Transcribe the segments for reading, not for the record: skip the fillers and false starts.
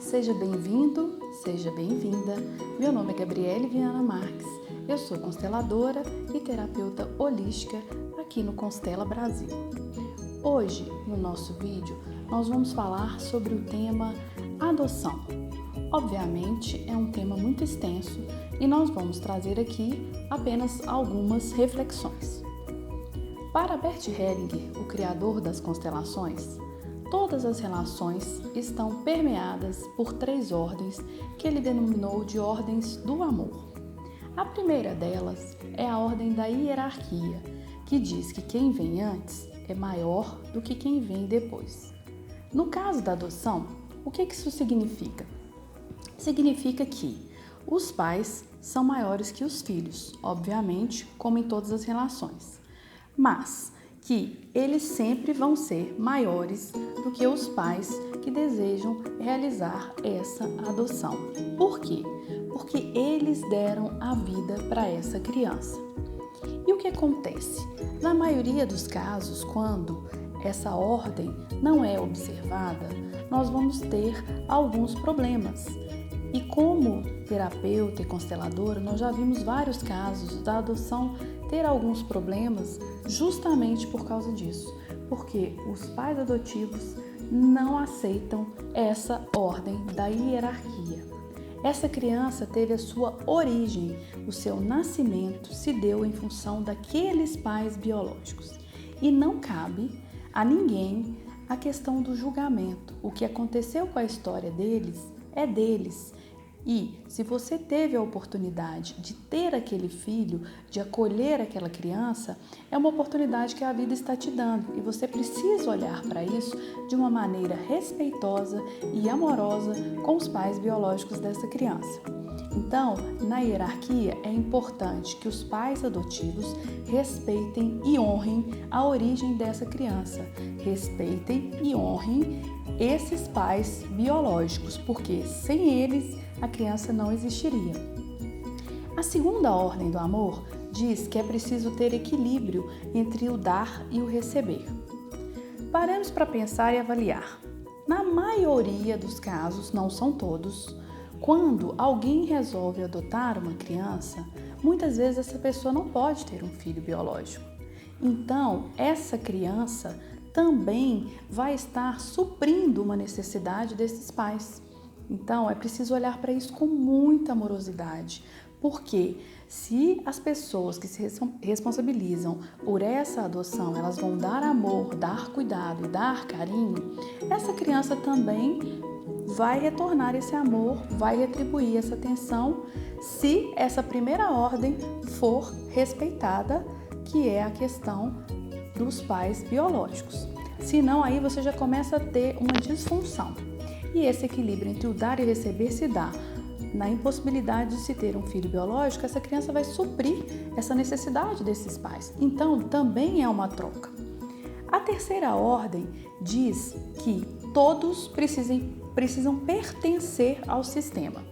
Seja bem-vindo, seja bem-vinda. Meu nome é Gabriele Viana Marques. Eu sou consteladora e terapeuta holística aqui no Constela Brasil. Hoje, no nosso vídeo, nós vamos falar sobre o tema adoção. Obviamente, é um tema muito extenso e nós vamos trazer aqui apenas algumas reflexões. Para Bert Hellinger, o criador das constelações, todas as relações estão permeadas por 3 ordens que ele denominou de ordens do amor. A primeira delas é a ordem da hierarquia, que diz que quem vem antes é maior do que quem vem depois. No caso da adoção, o que isso significa? Significa que os pais são maiores que os filhos, obviamente, como em todas as relações, mas que eles sempre vão ser maiores do que os pais que desejam realizar essa adoção. Por quê? Porque eles deram a vida para essa criança. E o que acontece? Na maioria dos casos, quando essa ordem não é observada, nós vamos ter alguns problemas. E como terapeuta e consteladora, nós já vimos vários casos da adoção ter alguns problemas justamente por causa disso, porque os pais adotivos não aceitam essa ordem da hierarquia. Essa criança teve a sua origem, o seu nascimento se deu em função daqueles pais biológicos. E não cabe a ninguém a questão do julgamento. O que aconteceu com a história deles é deles. E se você teve a oportunidade de ter aquele filho, de acolher aquela criança, é uma oportunidade que a vida está te dando e você precisa olhar para isso de uma maneira respeitosa e amorosa com os pais biológicos dessa criança. Então, na hierarquia, é importante que os pais adotivos respeitem e honrem a origem dessa criança, respeitem e honrem esses pais biológicos, porque sem eles a criança não existiria. A segunda ordem do amor diz que é preciso ter equilíbrio entre o dar e o receber. Paremos para pensar e avaliar. Na maioria dos casos, não são todos, quando alguém resolve adotar uma criança, muitas vezes essa pessoa não pode ter um filho biológico. Então, essa criança também vai estar suprindo uma necessidade desses pais. Então, é preciso olhar para isso com muita amorosidade, porque se as pessoas que se responsabilizam por essa adoção, elas vão dar amor, dar cuidado e dar carinho, essa criança também vai retornar esse amor, vai retribuir essa atenção, se essa primeira ordem for respeitada, que é a questão dos pais biológicos. Senão, aí você já começa a ter uma disfunção. E esse equilíbrio entre o dar e receber se dá na impossibilidade de se ter um filho biológico. Essa criança vai suprir essa necessidade desses pais. Então, também é uma troca. A terceira ordem diz que todos precisam pertencer ao sistema.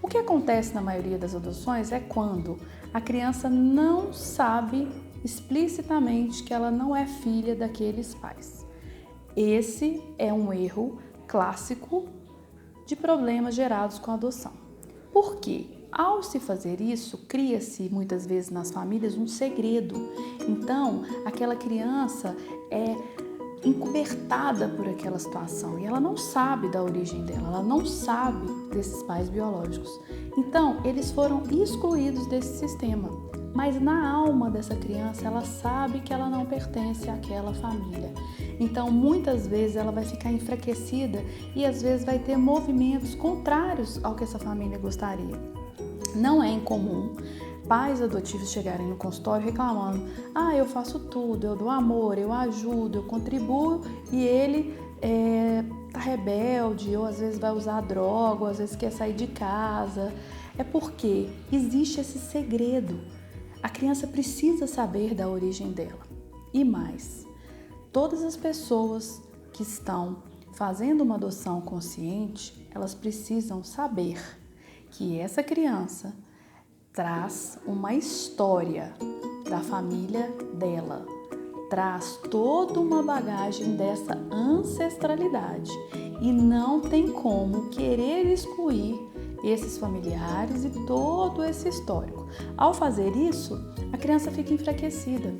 O que acontece na maioria das adoções é quando a criança não sabe explicitamente que ela não é filha daqueles pais. Esse é um erro clássico de problemas gerados com a adoção. Por quê? Ao se fazer isso, cria-se muitas vezes nas famílias um segredo. Então, aquela criança é encobertada por aquela situação e ela não sabe da origem dela, ela não sabe desses pais biológicos. Então, eles foram excluídos desse sistema. Mas na alma dessa criança, ela sabe que ela não pertence àquela família. Então, muitas vezes ela vai ficar enfraquecida e às vezes vai ter movimentos contrários ao que essa família gostaria. Não é incomum pais adotivos chegarem no consultório reclamando: eu faço tudo, eu dou amor, eu ajudo, eu contribuo, e ele tá rebelde, ou às vezes vai usar droga, ou às vezes quer sair de casa. É porque existe esse segredo. A criança precisa saber da origem dela. E mais, todas as pessoas que estão fazendo uma adoção consciente, elas precisam saber que essa criança traz uma história da família dela, traz toda uma bagagem dessa ancestralidade E não tem como querer excluir esses familiares e todo esse histórico. Ao fazer isso, a criança fica enfraquecida.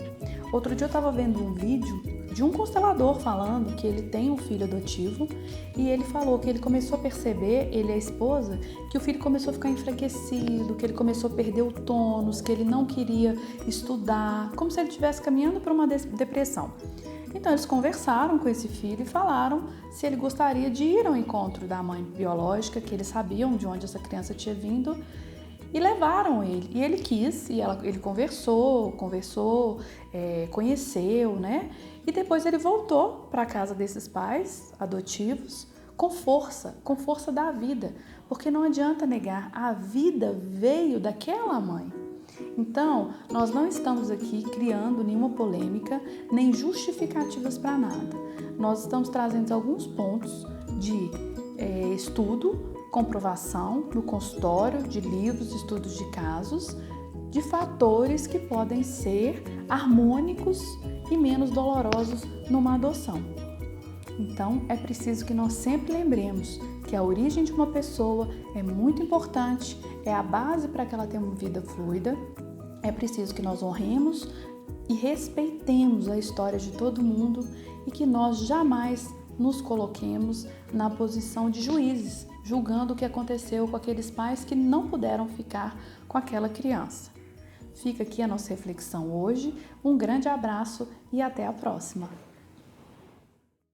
Outro dia eu estava vendo um vídeo de um constelador falando que ele tem um filho adotivo e ele falou que ele começou a perceber, ele e a esposa, que o filho começou a ficar enfraquecido, que ele começou a perder o tônus, que ele não queria estudar, como se ele estivesse caminhando para uma depressão. Então eles conversaram com esse filho e falaram se ele gostaria de ir ao encontro da mãe biológica, que eles sabiam de onde essa criança tinha vindo, e levaram ele. E ele quis, e ele conversou, conheceu, né? E depois ele voltou para a casa desses pais adotivos com força da vida, porque não adianta negar, a vida veio daquela mãe. Então, nós não estamos aqui criando nenhuma polêmica, nem justificativas para nada. Nós estamos trazendo alguns pontos de estudo, comprovação no consultório, de livros, estudos de casos, de fatores que podem ser harmônicos e menos dolorosos numa adoção. Então, é preciso que nós sempre lembremos que a origem de uma pessoa é muito importante, é a base para que ela tenha uma vida fluida. É preciso que nós honremos e respeitemos a história de todo mundo e que nós jamais nos coloquemos na posição de juízes, julgando o que aconteceu com aqueles pais que não puderam ficar com aquela criança. Fica aqui a nossa reflexão hoje, um grande abraço e até a próxima!